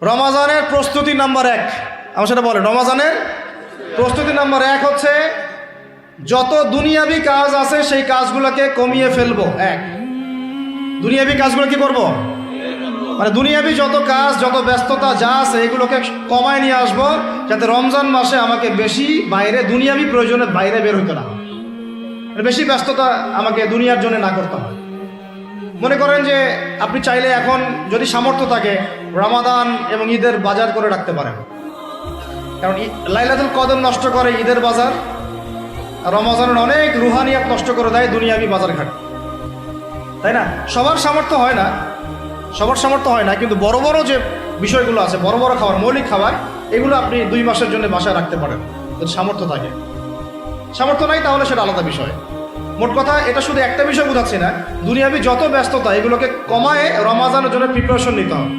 রমাজানের প্রস্তুতি নাম্বার 1, আমার সেটা বলেন। রমাজানের প্রস্তুতি নাম্বার 1 হচ্ছে যত দুনিয়াবি কাজ আছে সেই কাজগুলোকে কমিয়ে ফেলবো। দুনিয়াবি কাজগুলো কি করব? মানে দুনিয়াবি যত কাজ, যত ব্যস্ততা যা আছে এগুলোকে কমায় নিয়ে আসবো, যাতে রমজান মাসে আমাকে বেশি বাইরে দুনিয়াবি প্রয়োজনের বাইরে বের হইতে না হয়, বেশি ব্যস্ততা আমাকে দুনিয়ার জন্য না করতে হয়। মনে করেন যে আপনি চাইলে এখন যদি সামর্থ্য থাকে রমাদান এবং ঈদের বাজার করে রাখতে পারেন, কারণ লাইলাতুল কদর নষ্ট করে ঈদের বাজার, আর রমজানের অনেক রুহানিয়াত নষ্ট করে দেয় দুনিয়াবি বাজার ঘাট, তাই না? সবার সামর্থ্য হয় না, কিন্তু বড় বড় যে বিষয়গুলো আছে, বড় বড় খাবার, মৌলিক খাবার, এগুলো আপনি 2 মাসের জন্য বাসায় রাখতে পারেন যদি সামর্থ্য থাকে। সামর্থ্য নাই তাহলে সেটা আলাদা বিষয়। মোট কথা এটা শুধু একটা বিষয় বোঝাচ্ছি না, দুনিয়াবি যত ব্যস্ততা এগুলোকে কমায় রমাজানের জন্য প্রিপারেশন নিতে হবে।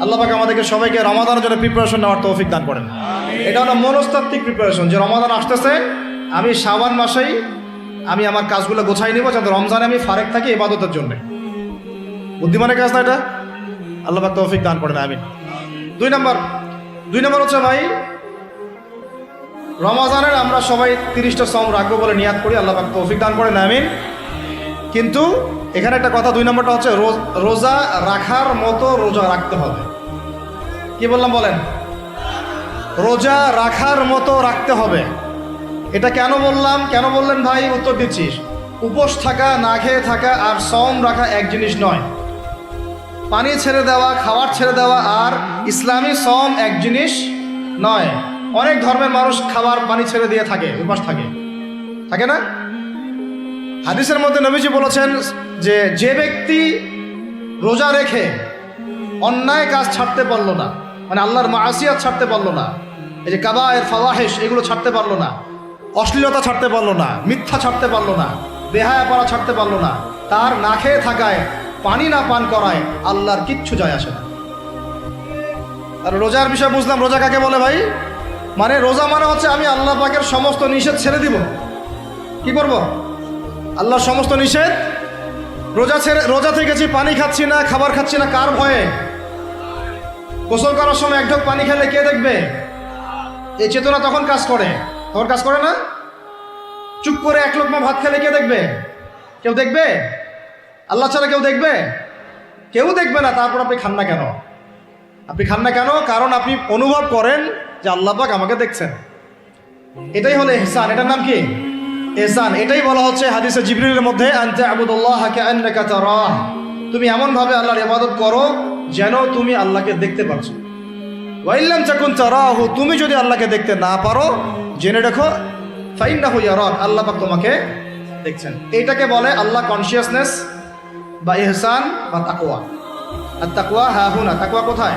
আল্লাহ পাক আমাদেরকে সবাইকে রমাজানের জন্য প্রিপারেশন নেওয়ার তৌফিক দান করেন। এটা হলো মনস্তাত্ত্বিক প্রিপারেশন, যে রমাজান আসতেছে, আমি শাবান মাসেই আমি আমার কাজগুলো গোছাই নিব, যাতে রমজানে আমি ফারেক থাকি ইবাদতের জন্য। বুদ্ধিমানের কাজ না এটা? আল্লাহ পাক তৌফিক দান করেন, আমিন। 2 নম্বর হচ্ছে ভাই, রমাজানের আমরা সবাই 30টা সওম রাখবো বলে নিয়াত করি, আল্লাহ পাক তৌফিক দান করেন, আমিন। কিন্তু এখানে একটা কথা, 2 নম্বরটা হচ্ছে রোজা রাখার মতো রোজা রাখতে হবে। কি বললাম বলেন? রোজা রাখার মতো রাখতে হবে। এটা কেন বললাম, কেন বললেন ভাই? উত্তর দিচ্ছিস। উপোস থাকা, না খেয়ে থাকা আর সওম রাখা এক জিনিস নয়। পানি ছেড়ে দেওয়া, খাবার ছেড়ে দেওয়া আর ইসলামী সওম এক জিনিস নয়। অনেক ধর্মের মানুষ খাবার পানি ছেড়ে দিয়ে থাকে, উপাস থাকে না? হাদিসের মধ্যে নবীজি বলেছেন যে ব্যক্তি রোজা রেখে অন্যায় কাজ ছাড়তে পারলো না, মানে আল্লাহর মাসিয়াত ছাড়তে পারলো না, এই যে কাবায়ের ফাওয়াহিশ এগুলো ছাড়তে পারলো না, অশ্লীলতা ছাড়তে পারলো না, মিথ্যা ছাড়তে পারলো না, বেহায়াপনা ছাড়তে পারলো না, তার না খেয়ে থাকায়, পানি না পান করায় আল্লাহর কিচ্ছু যায় আসে না। আর রোজার বিষয় বুঝলাম। রোজা কাকে বলে ভাই? মানে রোজা মানে হচ্ছে আমি আল্লাহ পাকের সমস্ত নিষেধ ছেড়ে দিব। কি করব? আল্লাহর সমস্ত নিষেধ। রোজা থেকেছি, পানি খাচ্ছি না, খাবার খাচ্ছি না, কার ভয়ে? গোসল করার সময় 1 ঢোক পানি খেলে কে দেখবে? এই চেতনা তখন কাজ করে না? চুপ করে 1 লোকমা ভাত খেলে কে দেখবে? কেউ দেখবে? আল্লাহ ছাড়া কেউ দেখবে? কেউ দেখবে না। তারপর আপনি খান না কেন? কারণ আপনি অনুভব করেন যে আল্লাহ পাক আমাকে দেখছেন। এটাই হলো ইহসান। এটার নাম কি? ইহসান। এটাই বলা হচ্ছে হাদিসে জিবরিলের মধ্যে, আনতা আবুদুল্লাহ কাআন্নাকা তারাহ, তুমি এমন ভাবে আল্লাহর ইবাদত করো যেন তুমি আল্লাহকে দেখতে পাচ্ছো। ওয়া ইল্লাম তাকুন তারাহু, তুমি যদি আল্লাহকে দেখতে না পারো জেনে রাখো ফাইন্নাহু ইয়ারাক, আল্লাহ পাক তোমাকে দেখছেন। এটাকে বলে আল্লাহ কনসিয়াসনেস বা ইহসান বা তাকওয়া। আর তাকওয়া হাহুনা, তাকওয়া কোথায়?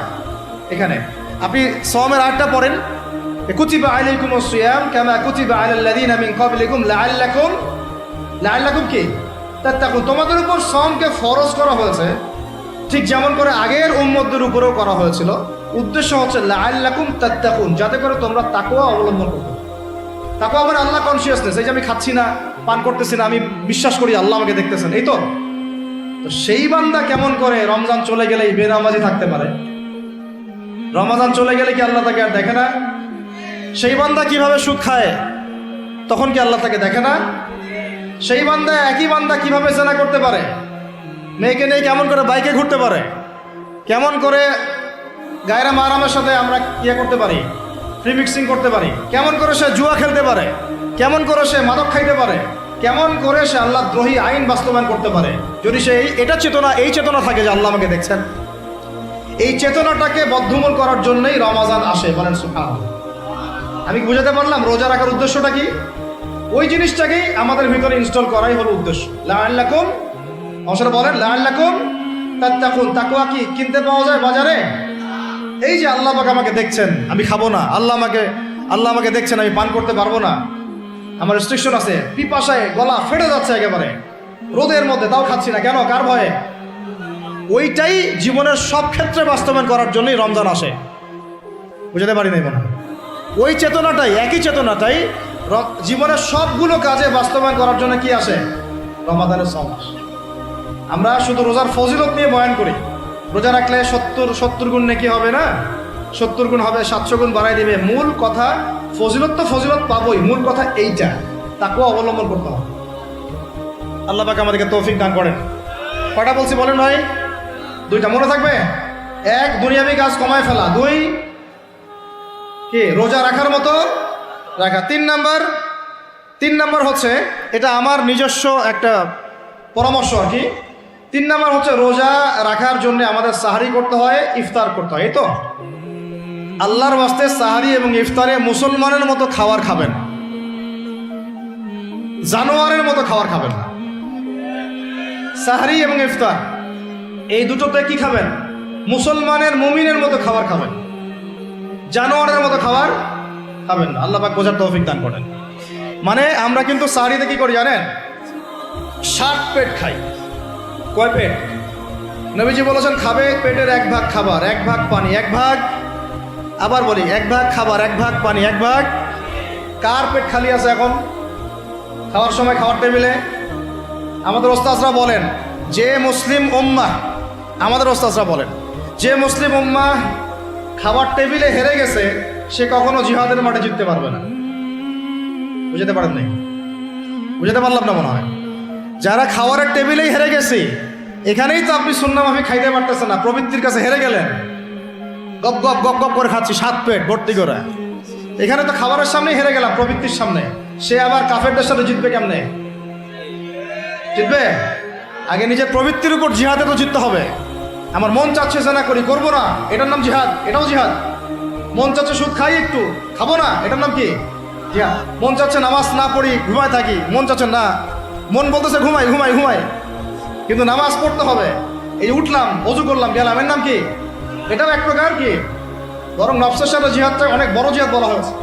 এখানে। আপনি সওমের আয়াতটা পড়েন, কুতিবা আলাইকুমুস সিয়াম কামা কুতিবা আলাল লাযিনা মিন ক্বাবলিকুম লাআল্লাকুম কি তাত্তাকুন, তোমাদের উপর সওমকে ফরজ করা হয়েছে ঠিক যেমন করে আগের উম্মতদের উপরেও করা হয়েছিল। উদ্দেশ্য হচ্ছে লাআল্লাকুম তাত্তাকুন, যাতে করে তোমরা তাকওয়া অবলম্বন করো। তাকওয়া মানে আল্লাহ কনসিয়াসনেস, এই যে আমি খাচ্ছি না, পান করতেছি না, আমি বিশ্বাস করি আল্লাহ আমাকে দেখতেছেন, এই তো। সেই বান্দা কেমন করে রমজান চলে গেলেই বেনামাজি থাকতে পারে? রমজান চলে গেলে কি আল্লাহ তাকে আর দেখে না? সেই বান্দা কিভাবে সুদ খায়, তখন কি আল্লাহ তাকে দেখে না? সেই বান্দা, একই বান্দা কিভাবে জেনা করতে পারে, মেয়েকে নিয়ে কেমন করে বাইকে ঘুরতে পারে, কেমন করে গায়রা মাহরামের সাথে আমরা করতে পারি, ফ্রি মিক্সিং করতে পারি, কেমন করে সে জুয়া খেলতে পারে, কেমন করে সে মাদক খাইতে পারে, কেমন করে সে আল্লাহ দ্রোহী আইন বাস্তবায়ন করতে পারে, যদি সে এই চেতনা থাকে যে আল্লাহ আমাকে দেখছেন। এই চেতনাটাকে বদ্ধমূল করার জন্যই রমাজান আসে। বলেন সুবহানাল্লাহ। আমি বুঝাতে পারলাম রোজা রাখার উদ্দেশ্যটা কি? ওই জিনিসটাকেই আমাদের ভিতরে ইনস্টল করাই হলো উদ্দেশ্য। লাআল্লাকুম, অবশ্যই বলেন লাআল্লাকুম তাত্তাকুন। তাকওয়া কি কিনতে পাওয়া যায় বাজারে? এই যে আল্লাহ পাক আমাকে দেখছেন, আমি খাবো না, আল্লাহ আমাকে দেখছেন, আমি পান করতে পারবো না, আমার রেস্ট্রিকশন আছে, পিপাসায় গলা ফেটে যাচ্ছে একেবারে রোদের মধ্যে, তাও খাচ্ছি না কেন? কার ভয়ে? ওইটাই জীবনের সব ক্ষেত্রে বাস্তবায়ন করার জন্যই রমজান আসে। বুঝতে পারি নাই মনে হয়? ওই চেতনাটাই, একই চেতনাটাই জীবনের সবগুলো কাজে বাস্তবায়ন করার জন্য কি আসে? রমাদানের সওম আসে। আমরা শুধু রোজার ফজিলত নিয়ে বয়ান করি, রোজা রাখলে 70 গুণ নেকি হবে না, 70 গুণ হবে, 700 গুণ বাড়াই দিবে। মূল কথা ফজিলত তো ফজিলত পাবোই, মূল কথা এইটা, তাকেও অবলম্বন করতে হবে। আল্লাহ পাক আমাদেরকে তৌফিক দান করেন। কয়টা বলছি বলেন ভাই? 2টা মনে থাকবে। 1, দুনিয়াবি কাজ কমায় ফেলা। 2, কি রোজা রাখার মতো রাখা। 3 নাম্বার হচ্ছে, এটা আমার নিজস্ব একটা পরামর্শ আর কি। 3 নাম্বার হচ্ছে রোজা রাখার জন্য আমাদের সাহারি করতে হয়, ইফতার করতে হয়। এই তো আল্লাহর ওয়াস্তে সাহারি এবং ইফতারে মুসলমানের মতো খাবার খাবেন, জানোয়ারের মতো খাবার খাবেন না। সাহারি এবং ইফতার এই দুটোতে কি খাবেন? মুসলমানের মুমিনের মতো খাবার খাবেন, জানোয়ারের মতো খাবার খাবেন না। আল্লাহ পাক বোঝার তৌফিক দান করেন। মানে আমরা কিন্তু সাহারিতে কি করি জানেন? 60 পেট খাই। কয় পেট? নবীজি বলেছেন খাবে পেটের 1 ভাগ খাবার, 1 ভাগ পানি, 1 ভাগ, আবার বলি 1 ভাগ খাবার, 1 ভাগ পানি, 1 ভাগ। কার পেট খালি আছে এখন খাওয়ার সময় খাওয়ার টেবিলে? আমাদের ওস্তাদরা বলেন যে মুসলিম উম্মাহ, আমাদের ওস্তাদরা বলেন যে মুসলিম উম্মাহ খাবার টেবিলে হেরে গেছে, সে কখনো জিহাদের মাঠে জিততে পারবে না। বুঝতে পারেন নাই? বুঝতে পারলাম না মনে হয়। যারা খাওয়ারের টেবিলেই হেরে গেছে, এখানেই তো আপনি সুন্নাহ মাফিক খাইতে পারতেছেন না, প্রবৃত্তির কাছে হেরে গেলেন, গপ গপ গপ গপ করে খাচ্ছি 7 পেট ভর্তি করে। এখানে তো খাবারের সামনেই হেরে গেলাম, প্রবৃত্তির সামনে। সে আবার কাফেরদের সাথে জিতবে কেমনে? জিতবে আগে নিজের প্রবৃত্তির উপর জিহাদে তো জিততে হবে। আমার মন চাচ্ছে জেনা করি, করবো না, এটার নাম জিহাদ, এটাও জিহাদ। মন চাচ্ছে সুদ খাই একটু, খাবো না, এটার নাম কি? জিহাদ। মন চাচ্ছে নামাজ না পড়ি, ঘুমায় থাকি, মন চাচ্ছে না, মন বলতেছে ঘুমাই ঘুমাই ঘুমাই, কিন্তু নামাজ পড়তে হবে। এই উঠলাম, অজু করলাম, গেলাম, এর নাম কি? এটাও এক প্রকার কি, বরং নফসের সাথে জিহাদটা অনেক বড় জিহাদ বলা হয়েছে,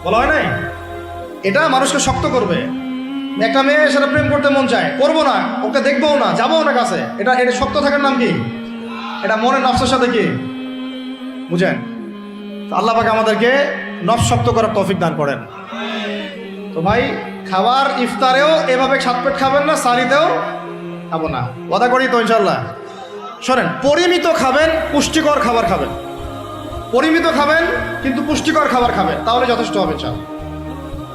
বলা হয় নাই? এটা মানুষকে শক্ত করবে। একটা মেয়ে সেটা প্রেম করতে মন চায়, করবো না, ওকে দেখবো না, যাবো না কাছে, এটা শক্ত থাকার নাম কি? এটা মনের নফসের সাথে কি বুঝেন? আল্লাহ পাক আমাদেরকে নফস শক্ত করার তৌফিক দান করেন। তো ভাই খাবার ইফতারেও এভাবে 7 পেট খাবেন না, সারিতেও খাবো না, ওয়াদা করি তো ইনশাল্লাহ। শোনেন, পরিমিত খাবেন, পুষ্টিকর খাবার খাবেন, পরিমিত খাবেন কিন্তু পুষ্টিকর খাবার খাবেন, তাহলে যথেষ্ট হবে চাল।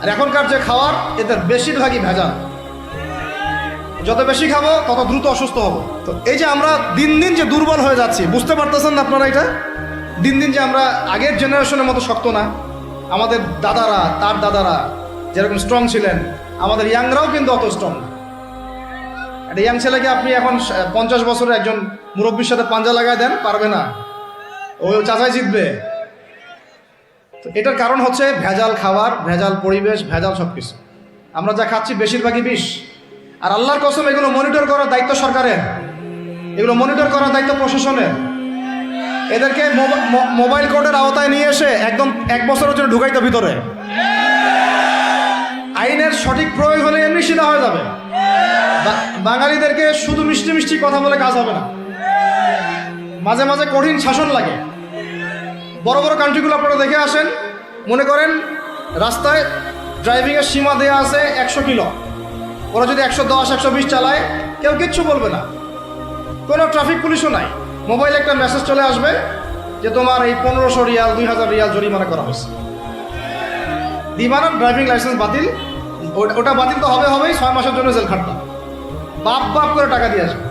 আর এখনকার যে খাবার, এতে বেশিরভাগই ভেজাল। যত বেশি খাবো তত দ্রুত অসুস্থ হব। তো এই যে আমরা দিন দিন যে দুর্বল হয়ে যাচ্ছি, বুঝতে পারতেছেন না আপনারা? এটা দিন দিন যে আমরা আগের জেনারেশনের মতো শক্ত না। আমাদের দাদারা, তার দাদারা যেরকম স্ট্রং ছিলেন, আমাদের ইয়াংরাও কিন্তু অত স্ট্রং না। একটা ইয়াং ছেলেকে আপনি এখন 50 বছরের একজন মুরব্বীর সাথে পাঞ্জা লাগায় দেন, পারবে না, ও চাচাই জিতবে। তো এটার কারণ হচ্ছে ভেজাল খাবার, ভেজাল পরিবেশ, ভেজাল সব কিছু। আমরা যা খাচ্ছি বেশিরভাগই বিষ। আর আল্লাহর কসম, এগুলো মনিটর করার দায়িত্ব সরকারের, এগুলো মনিটর করার দায়িত্ব প্রশাসনের। এদেরকে মোবাইল কোর্টের আওতায় নিয়ে এসে একদম 1 বছরের জন্য ঢুকাইতে ভিতরে। আইনের সঠিক প্রয়োগ হলে এমনি সিধা হয়ে যাবে। বাঙালিদেরকে শুধু মিষ্টি মিষ্টি কথা বলে কাজ হবে না, মাঝে মাঝে কঠিন শাসন লাগে। বড় বড় কান্ট্রিগুলো আপনারা দেখে আসেন, মনে করেন রাস্তায় ড্রাইভিংয়ের সীমা দেওয়া আছে 100 কিলো, ওরা যদি 110 120 চালায় কেউ কিচ্ছু বলবে না, কোনো ট্রাফিক পুলিশও নাই। মোবাইলে একটা মেসেজ চলে আসবে যে তোমার এই 1500 রিয়াল 2000 রিয়াল জরিমানা করা হয়েছে। দিবানা ড্রাইভিং লাইসেন্স বাতিল, ওটা বাতিল তো হবেই, 6 মাসের জন্য জেল খাটতাম। বাপ করে টাকা দিয়ে আসবে,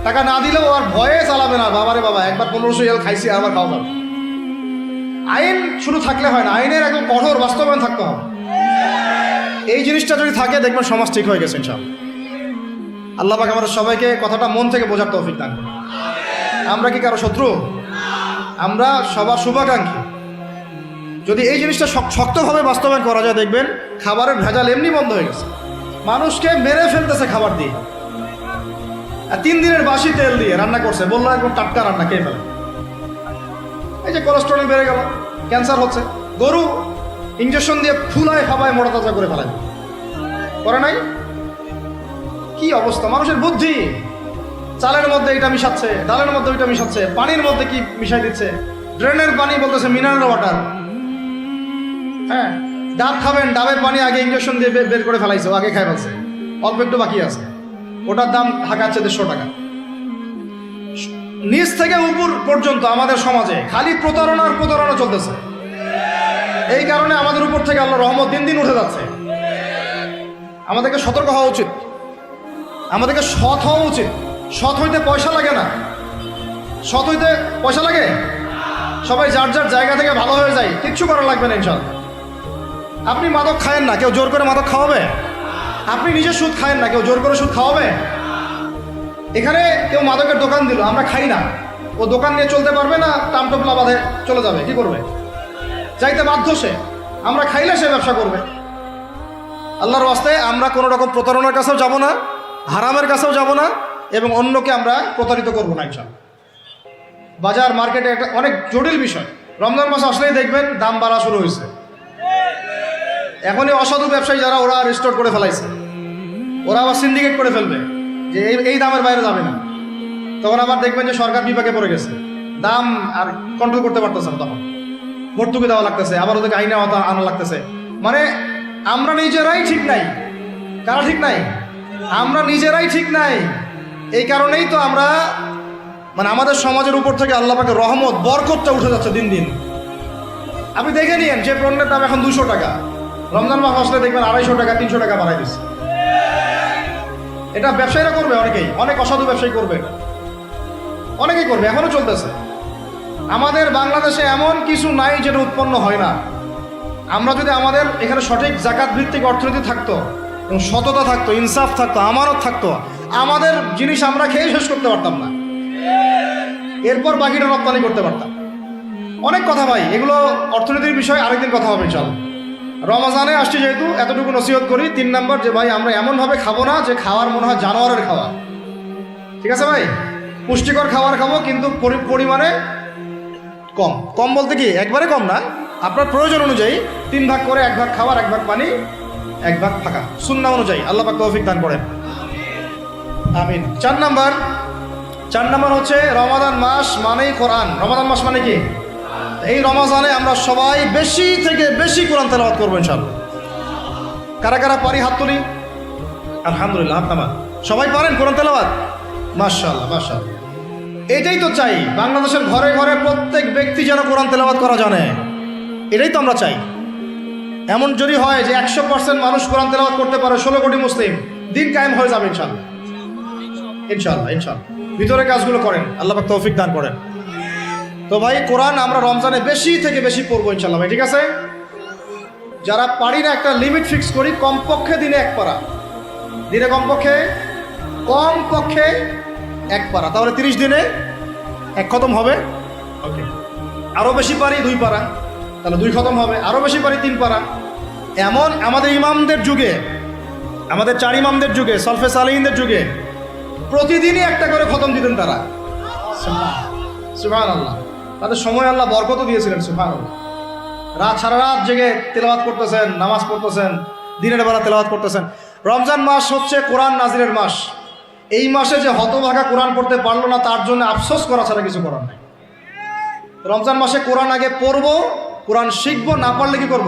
টাকা না দিলেও আর ভয়ে চালাবে না। বাবারে বাবা, একবার 1500 রিয়াল খাইছি, আবার খাওয়া যাবে। আইন শুধু থাকলে হয় না, আইনের একদম কঠোর বাস্তবায়ন থাকতে হবে। এই জিনিসটা যদি থাকে, দেখবেন সমাজ ঠিক হয়ে গেছে ইনশাআল্লাহ। আল্লাহ পাক আমাদের সবাইকে কথাটা মন থেকে বোঝার তৌফিক দান করুন। আমরা কি কারো শত্রু? আমরা সবার শুভাকাঙ্ক্ষী। যদি এই জিনিসটা শক্তভাবে বাস্তবায়ন করা যায়, দেখবেন খাবারের ভেজাল এমনি বন্ধ হয়ে গেছে। মানুষকে মেরে ফেলতেছে খাবার দিয়ে, আর 3 দিনের বাসি তেল দিয়ে রান্না করছে, বললো একদম টাটকা রান্না, খেয়ে ফেলে। এই যে কোলেস্টেরল বেড়ে গেল, ক্যান্সার হচ্ছে। গরু ইঞ্জেকশন দিয়ে ফুলায় খাবায় মোটা তাজা করে ফেলায়, করে নাই? কি অবস্থা মানুষের বুদ্ধি! চালের মধ্যে এটা মিশাচ্ছে, ডালের মধ্যে ওইটা মিশাচ্ছে, পানির মধ্যে কি মিশাই দিচ্ছে, ড্রেনের পানি বলতেছে মিনারেল ওয়াটার। হ্যাঁ, ডাব খাবেন, ডাবের পানি আগে ইঞ্জেকশন দিয়ে বের করে ফেলাইছে, আগে খাই ফেলছে, অল্প একটু বাকি আছে, ওটার দাম হাঁকাচ্ছে 150 টাকা। নিচ থেকে উপর পর্যন্ত আমাদের সমাজে খালি প্রতারণা আর প্রতারণা চলতেছে। এই কারণে আমাদের উপর থেকে আল্লাহর রহমত দিন দিন উঠে যাচ্ছে। আমাদেরকে সতর্ক হওয়া উচিত, আমাদেরকে সৎ হওয়া উচিত। সৎ হইতে পয়সা লাগে না, সৎ হইতে পয়সা লাগে। সবাই যার যার জায়গা থেকে ভালো হয়ে যায়, কিচ্ছু করা লাগবে না ইনশাল্লাহ। আপনি মাদক খায়েন না, কেউ জোর করে মাদক খাওয়াবে? আপনি নিজে সুদ খায়েন না, কেউ জোর করে সুদ খাওয়াবে? এখানে কেউ মাদকের দোকান দিল, আমরা খাই না, ও দোকান নিয়ে চলতে পারবে না? টামটোপলা বাঁধে চলে যাবে, কি করবে? চাইতে বাধ্য সে। আমরা খাইলে সে ব্যবসা করবে। আল্লাহর ওয়াস্তে আমরা কোনো রকম প্রতারণার কাছেও যাব না, হারামের কাছেও যাব না, এবং অন্যকে আমরা প্রতারিত করবো না ইনশাআল্লাহ। বাজার মার্কেটে একটা অনেক জটিল বিষয়। রমজান মাস আসলেই দেখবেন দাম বাড়া শুরু হয়েছে। এখনই অসাধু ব্যবসায়ী যারা, ওরা রিস্টোর করে ফেলাইছে, ওরা আবার সিন্ডিকেট করে ফেলবে যে এই দামের বাইরে যাবে না। তখন আবার দেখবেন যে সরকার বিপাকে পড়ে গেছে, দাম আর কন্ট্রোল করতে পারতেছে না, তখন ভর্তুকি দেওয়া লাগতেছে, আবার ওদেরকে আইনে আনা লাগতেছে। মানে আমরা নিজেরাই ঠিক নাই। কারা ঠিক নাই? আমরা নিজেরাই ঠিক নাই। এই কারণেই তো আমরা মানে আমাদের সমাজের উপর থেকে আল্লাহ পাকের রহমত বরকতটা উঠে যাচ্ছে দিন দিন। আপনি দেখে নিয়েন যে পণ্যের দাম এখন 200 টাকা, রমজান মাস আসলে দেখবেন 250 টাকা 300 টাকা বাড়াই দিচ্ছে। এটা ব্যবসায়ীরা করবে, অনেকেই, অনেক অসাধু ব্যবসায়ী করবে, এটা অনেকেই করবে, এখনো চলতেছে। আমাদের বাংলাদেশে এমন কিছু নাই যেটা উৎপন্ন হয় না। আমরা যদি আমাদের এখানে সঠিক জাকাত ভিত্তিক অর্থনীতি থাকতো এবং সততা থাকতো, ইনসাফ থাকতো, আমানত থাকতো, আমাদের জিনিস আমরা খেয়ে শেষ করতে পারতাম না, এরপর বাকিটা রপ্তানি করতে পারতাম। অনেক কথা ভাই, এগুলো অর্থনীতির বিষয়, আরেকদিন কথা হবে চল। রমজানে আসছি যেহেতু এতটুকু নসিহত করি। 3 নাম্বার, যে ভাই আমরা এমনভাবে খাবো না যে খাওয়ার মনে হয় জানোয়ারের খাওয়া। ঠিক আছে ভাই, পুষ্টিকর খাবার খাবো, কিন্তু পরিমাণে কম। কম বলতে কি একবারে কম না, আপনার প্রয়োজন অনুযায়ী 3 ভাগ করে, 1 ভাগ খাবার, 1 ভাগ পানি, 1 ভাগ ফাঁকা, সুন্নাহ অনুযায়ী। আল্লাহ পাক তৌফিক দান করেন, আমিন। 4 নাম্বার হচ্ছে রমাদান মাস মানেই কোরআন। রমাদান মাস মানে কি? এই রমজানে আমরা সবাই বেশি থেকে বেশি কোরআন তেলাওয়াত করবো ইনশাআল্লাহ। কারা কারা পারি হাত তুলি? আলহামদুলিল্লাহ, হাত নামান। সবাই পারেন কোরআন তেলাওয়াত? মাশাআল্লাহ মাশাআল্লাহ। এটাই তো চাই, বাংলাদেশের ঘরে ঘরে প্রত্যেক ব্যক্তি যেন কোরআন তেলাওয়াত করা জানে। এটাই তো আমরা চাই। এমন যদি হয় যে 100% মানুষ কোরআন তেলাওয়াত করতে পারে, 16 কোটি মুসলিম, দিন কায়েম হয়ে যাবে ইনশাআল্লাহ। ইনশাআল্লাহ ইনশাআল্লাহ। ভিতরে কাজগুলো করেন, আল্লাহ পাক তৌফিক দান করেন। তো ভাই কোরআন আমরা রমজানে বেশি থেকে বেশি পড়বো ইনশাআল্লাহ ভাই, ঠিক আছে? যারা পারি না, একটা লিমিট ফিক্স করি, কমপক্ষে দিনে 1 পারা, দিনে কমপক্ষে 1 পারা, তাহলে 30 দিনে 1 খতম হবে। ওকে, আরও বেশি পারি 2 পারা, তাহলে 2 খতম হবে। আরও বেশি পারি 3 পারা। এমন আমাদের ইমামদের যুগে, আমাদের 4 ইমামদের যুগে, সলফে সালেহিনদের যুগে প্রতিদিনই 1টা করে খতম দিতেন তারা। সুবহানাল্লাহ। তাদের সময় আল্লাহ বরকত দিয়েছিলেন। সুবহানাল্লাহ। সারা রাত জেগে তেলাওয়াত করতেছেন, নামাজ পড়তেছেন, দিনের বেলা তেলাওয়াত করতেছেন। রমজান মাস হচ্ছে কোরআন নাজিলের মাস। এই মাসে যে হতভাগা কোরআন পড়তে পারলো না, তার জন্য আফসোস করা ছাড়া কিছু করার নাই। রমজান মাসে কোরআন আগে পড়বো, কোরআন শিখবো, না পারলে কি করব?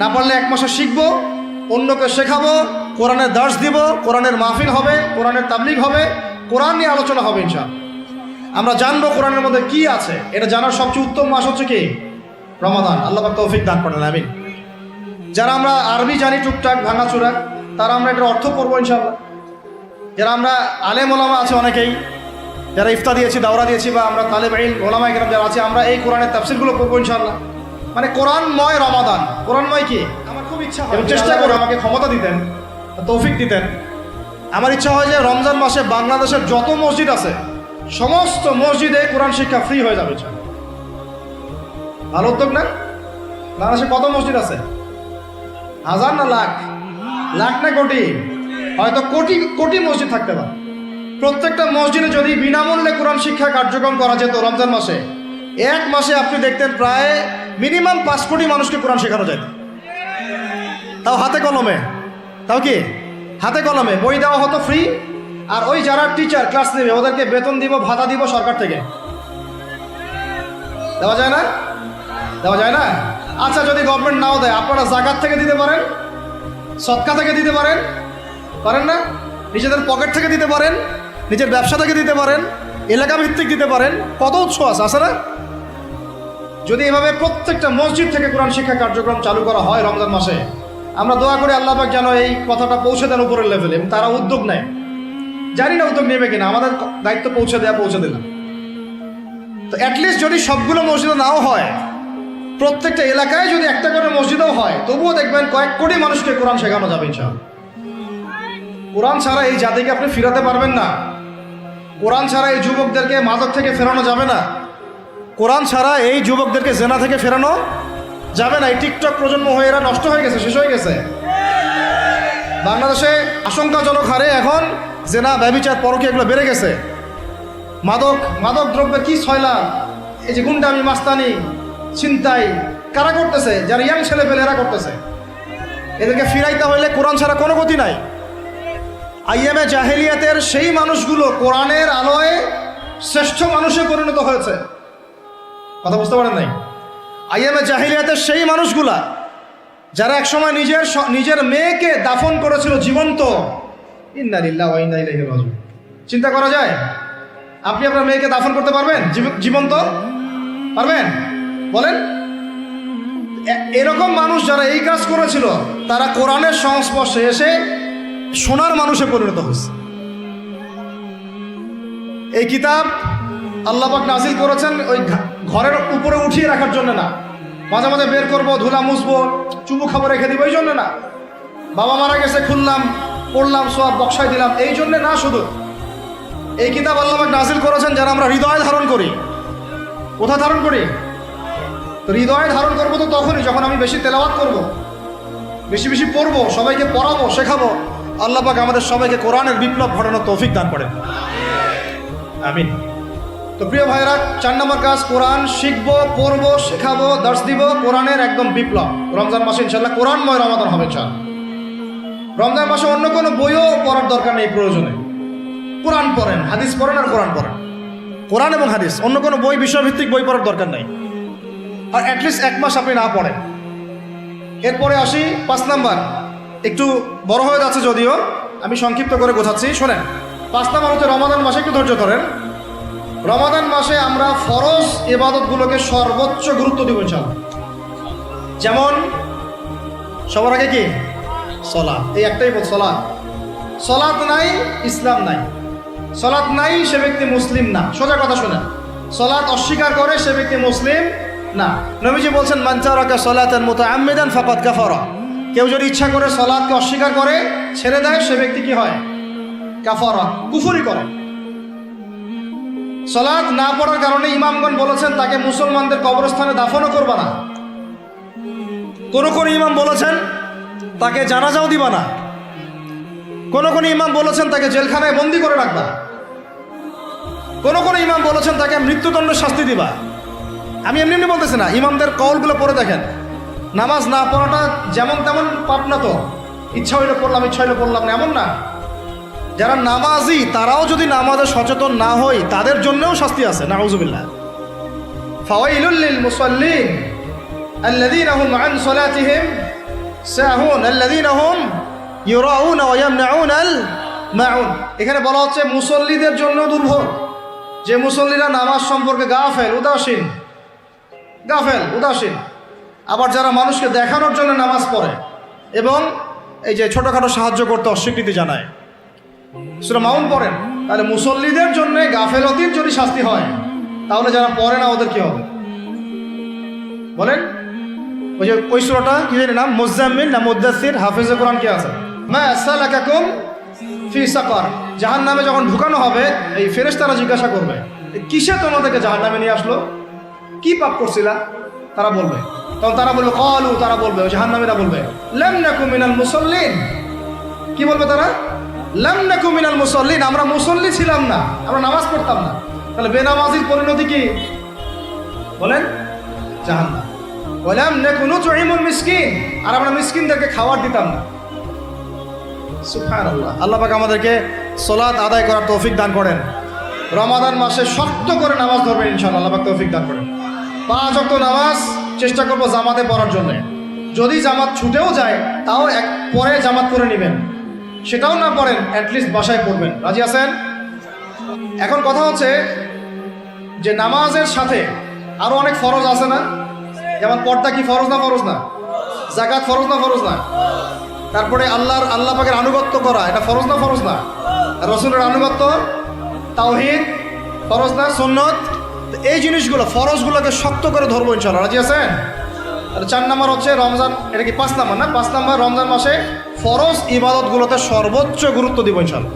না পারলে 1 মাসে শিখবো, অন্যকে শেখাবো, কোরআনের দার্স দিব, কোরআনের মাহফিল হবে, কোরআনের তাবলিগ হবে, কোরআন নিয়ে আলোচনা হবে ইনশাআল্লাহ। আমরা জানবো কোরআনের মধ্যে কি আছে। এটা জানার সবচেয়ে উত্তম মাস হচ্ছে কি? রমাদান। আল্লাহ পাক তৌফিক দান করেন, আমিন। যারা আমরা আরবি জানি টুকটাক ভাঙাচোরা, তারা আমরা এটার অর্থ পড়বো ইনশাআল্লাহ। যারা আমরা আলেম ওলামা আছে অনেকেই, যারা ইফতা দিয়েছি, দাওরা দিয়েছি, বা আমরা তালেব ইলম ওলামা ইকরাম যারা আছে, আমরা এই কোরআনের তাফসিরগুলো পড়বো ইনশাআল্লাহ। মানে কোরআনময় রমাদান। কোরআনময় কি? আমার খুব ইচ্ছা হয়, চেষ্টা করে আমাকে ক্ষমতা দিতেন, তৌফিক দিতেন। আমার ইচ্ছা হয় যে রমজান মাসে বাংলাদেশের যত মসজিদ আছে সমস্ত মসজিদে কোরআন শিক্ষা ফ্রি হয়ে যাবে। ভালো উদ্যোগ না? বাংলাদেশে কত মসজিদ আছে? 1000 না লাখ? লাখ না কোটি? হয়তো কোটি কোটি মসজিদ থাকতে পারে। প্রত্যেকটা মসজিদে যদি বিনামূল্যে কোরআন শিক্ষা কার্যক্রম করা যেত রমজান মাসে, 1 মাসে আপনি দেখতেন প্রায় মিনিমাম 5 কোটি মানুষকে কোরআন শেখানো যেত। তাও হাতে কলমে। তাও কি? হাতে কলমে। বই দেওয়া হতো ফ্রি, আর ওই যারা টিচার ক্লাস নেবে ওদেরকে বেতন দিব, ভাতা দিব সরকার থেকে। দেওয়া যায় না? দেওয়া যায় না? আচ্ছা, যদি গভর্নমেন্ট নাও দেয়, আপনারা জাকাত থেকে দিতে পারেন, সদকা থেকে দিতে পারেন, পারেন না? নিজেদের পকেট থেকে দিতে পারেন, নিজের ব্যবসা থেকে দিতে পারেন। এলাকা ভিত্তিক দিতে পারেন, কত উৎস আছে না? যদি এভাবে প্রত্যেকটা মসজিদ থেকে কোরআন শিক্ষা কার্যক্রম চালু করা হয় রমজান মাসে, আমরা দোয়া করি আল্লাহ পাক যেন এই কথাটা পৌঁছে দেন উপরের লেভেলে, এবং তারা উদ্যোগ নেয়। জানি না উদ্যোগ নেবে কিনা, আমাদের দায়িত্ব পৌঁছে দিলাম। তো অ্যাটলিস্ট যদি সবগুলো মসজিদে নাও হয়, প্রত্যেকটা এলাকায় যদি একটা করে মসজিদও হয়, তবুও দেখবেন কয়েক কোটি মানুষকে কোরআন শেখানো যাবে ইনশাআল্লাহ। কোরআন ছাড়া এই জাতিকে আপনি ফিরাতে পারবেন না। কোরআন ছাড়া এই যুবকদেরকে মাদক থেকে ফেরানো যাবে না। কোরআন ছাড়া এই যুবকদেরকে জেনা থেকে ফেরানো যাবে না। এই টিকটক প্রজন্ম হয়ে এরা নষ্ট হয়ে গেছে, শেষ হয়ে গেছে। বাংলাদেশে আশঙ্কাজনক হারে এখন জেনা, ব্যভিচার, পরকীয়া এগুলো বেড়ে গেছে। মাদক দ্রব্যের কি ছয়লা, এই যে গুন্ডামি, মাস্তানি, ছিনতাই কারা করতেছে? যারা ইয়াং ছেলে পেলে এরা করতেছে। এদেরকে ফিরাইতে হইলে কোরআন ছাড়া কোনো গতি নাই। আইয়ামে জাহেলিয়াতের সেই মানুষগুলো কোরআনের আলোয় শ্রেষ্ঠ মানুষে পরিণত হয়েছে। কথা বুঝতে পারেন নাই? আইয়ামে জাহেলিয়াতের সেই মানুষগুলা যারা একসময় নিজের মেয়েকে দাফন করেছিল জীবন্ত। ইন্না লিল্লাহি ওয়া ইন্না ইলাইহি রাজিউন। চিন্তা করা যায়? আপনি আপনার মেয়েকে দাফন করতে পারবেন জীবন্ত? পারবেন? বলেন। এরকম মানুষ যারা এই কাজ করেছিল, তারা কোরআনের সংস্পর্শে এসে সোনার মানুষে পরিণত হয়েছে। এই কিতাব আল্লাহ পাক নাজিল করেছেন ওই ঘরের উপরে উঠিয়ে রাখার জন্য না, মাঝে মাঝে বের করবো, ধুলা মুছবো, চুমু খাবো, রেখে দিব, এই জন্য না। বাবা মারা গেছে, খুললাম, পড়লাম, সব বক্সাই দিলাম, এই জন্য না। শুধু এই কিতাব আল্লাহ পাক নাজিল করেছেন যারা আমরা হৃদয়ে ধারণ করি। কোথায় ধারণ করি? তো হৃদয়ে ধারণ করবো তো তখনই যখন আমি বেশি তেলাওয়াত করব, বেশি বেশি পড়বো, সবাইকে পড়াবো, শেখাবো। আল্লাহ পাক আমাদের সবাইকে কোরআনের বিপ্লব ঘটানোর তৌফিক দান করেন, আমিন। তো প্রিয় ভাইরা, 4 নম্বর কাজ, কোরআন শিখবো, পড়বো, শেখাবো, দর্শ দিব। কোরআনের একদম বিপ্লব। রমজান মাসে ইনশাআল্লাহ কোরআনময় রমাদান হবে। রমজান মাসে অন্য কোনো বইও পড়ার দরকার নেই। প্রয়োজনে কোরআন পড়েন, হাদিস পড়েন আর কোরআন পড়েন। কোরআন এবং হাদিস, অন্য কোনো বই, বিষয়ভিত্তিক বই পড়ার দরকার নাই। আর অ্যাটলিস্ট 1 মাস আপনি না পড়েন। এরপরে আসি 5 নাম্বার। একটু বড় হয়ে যাচ্ছে যদিও, আমি সংক্ষিপ্ত করে গোছাচ্ছি, শোনেন। 5 নাম্বার হচ্ছে রমাদান মাসে, একটু ধৈর্য ধরেন। রমাদান মাসে আমরা ফরজ ইবাদতগুলোকে সর্বোচ্চ গুরুত্ব দিব ইনশাআল্লাহ। যেমন সবার আগে কি? সালাত। এই একটাই বল, সালাত। সালাত নাই, ইসলাম নাই। সালাত নাই, সে ব্যক্তি মুসলিম না। সোজা কথা শোনেন, সালাত অস্বীকার করে সে ব্যক্তি মুসলিম না। নবীজি বলছেন, মান তারাকা সালাতান মুতাআম্মিদান ফাকাদ কাফারা। কেউ যদি ইচ্ছা করে সালাতকে অস্বীকার করে, ছেড়ে দেয়, সে ব্যক্তি কি হয়? কাফারা, কুফরি করে। সালাত না পড়ার কারণে ইমামগণ বলেছেন তাকে মুসলমানদের কবরস্থানে দাফনও করবা না। কোন কোন ইমাম বলেছেন তাকে জানাজাও দিবা না। কোন কোন ইমাম বলেছেন তাকে জেলখানায় বন্দি করে রাখবা। কোন কোন ইমাম বলেছেন তাকে মৃত্যুদণ্ড শাস্তি দিবা। আমি এমনি এমনি বলতেছি না, ইমামদের কওলগুলো পড়ে দেখেন। নামাজ না পড়াটা যেমন তেমন পাপ না তো, ইচ্ছা হইলে পড়লাম, ইচ্ছা হইলে পড়লাম না, এমন না। যারা নামাজি তারাও যদি নামাজে সচেতন না হয়, তাদের জন্যও শাস্তি আছে। নাউযুবিল্লাহ। ফাওয়াইলুল লিল মুসাল্লিন আল্লাযীনা হুম আন সালাতিহিম সাহুন আল্লাযীনা হুম ইউরাউনা ওয়া ইয়ামনাউনাল মাউন। এখানে বলা হচ্ছে মুসল্লিদের জন্য দুর্ভোগ, যে মুসল্লিরা নামাজ সম্পর্কে গাফেল, উদাসীন। আবার যারা মানুষকে দেখানোর জন্য নামাজ পড়ে এবং এই যে ছোটখাটো সাহায্য করতে অস্বীকৃতি জানায়, সূরা মাউন পড়েন। তাহলে মুসল্লিদের জন্য গাফেলতির যদি শাস্তি হয়, তাহলে যারা পড়ে না ওদের কি হবে বলেন? ওই যে ওই সূরাটা কি জানি নাম, মুজাম্মিল না মুদ্দাসির, হাফেজে কোরআন কি আছে, মা সালাকাকুম ফি সাকার। জাহান্নামে যখন ঢুকানো হবে, এই ফেরেশতারা জিজ্ঞাসা করবে, কিসে তোমাদেরকে জাহান্নামে নিয়ে আসলো? কি পাপ করছিলা? তারা বলবে, তখন তারা বলবে ক্বালু, তারা বলবে, ওই জাহান্নামীরা বলবে, লাম নাকু মিনাল মুসাল্লিন। কি বলবে তারা? লাম নাকু মিনাল মুসাল্লিন, আমরা মুসল্লি ছিলাম না, আমরা নামাজ পড়তাম না। তাহলে বেনামাজির পরিণতি কি বলেন? জাহান্নাম। ওয়ালাম নাকু নুতঈমুল মিসকিন, আর আমরা মিসকিনদেরকে খাবার দিতাম না। সুবহানাল্লাহ। আল্লাহ পাক আমাদেরকে সালাত আদায় করার তৌফিক দান করেন। রমাদান মাসে শক্ত করে নামাজ ধরবেন ইনশাআল্লাহ, আল্লাহ পাক তৌফিক দান করেন। 5 ওয়াক্ত নামাজ চেষ্টা করবো জামাতে পড়ার জন্য। যদি জামাত ছুটেও যায়, তাও পরে জামাত করে নেবেন। সেটাও না পড়েন, অ্যাটলিস্ট বাসায় পড়বেন। রাজি আছেন? এখন কথা হচ্ছে যে নামাজের সাথে আরো অনেক ফরজ আছে না? যেমন পর্দা কি ফরজ না? ফরজ না? যাকাত ফরজ না? ফরজ না? তারপরে আল্লাহ পাকের আনুগত্য করা এটা ফরজ না? ফরজ না? রসুলের আনুগত্য, তাওহীদ ফরজ না? সুন্নত। তো এই জিনিসগুলো ফরজগুলোকে শক্ত করে ধরবো ইনশাআল্লাহ। রাজি আছেন? আর 4 নাম্বার হচ্ছে রমজান, এটা কি 5 নাম্বার না? 5 নাম্বার রমজান মাসে ফরজ ইবাদতগুলোতে সর্বোচ্চ গুরুত্ব দিব ইনশাআল্লাহ।